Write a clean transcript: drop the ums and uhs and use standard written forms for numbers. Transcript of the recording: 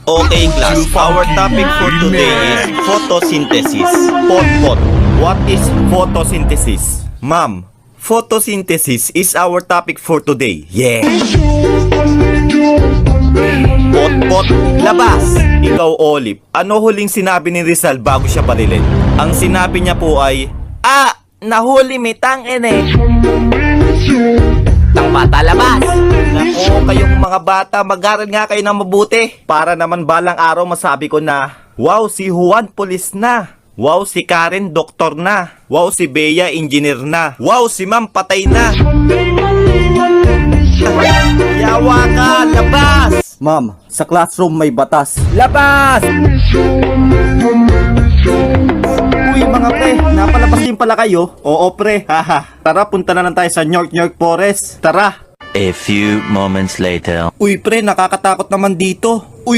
Okay class, our topic for today is photosynthesis. Pot. What is photosynthesis? Ma'am, photosynthesis is our topic for today. Yeah. Pot, labas! Ikaw, Olive, ano huling sinabi ni Rizal bago siya barilin? Ang sinabi niya po ay, nahuli may tangin eh. Tang bata, labas! Nako, kayong mga bata, mag-aral nga kayo ng mabuti. Para naman balang araw masabi ko na, wow, si Juan pulis na. Wow, si Karen doktor na. Wow, si Bea engineer na. Wow, si Ma'am patay na. Yawa ka, labas! Ma'am, sa classroom may batas. Labas! Uy mga pre, napalabas din pala kayo? Oo pre, haha. Tara, punta na lang tayo sa York Forest. Tara! A few moments later. Uy pre, nakakatakot naman dito. Uy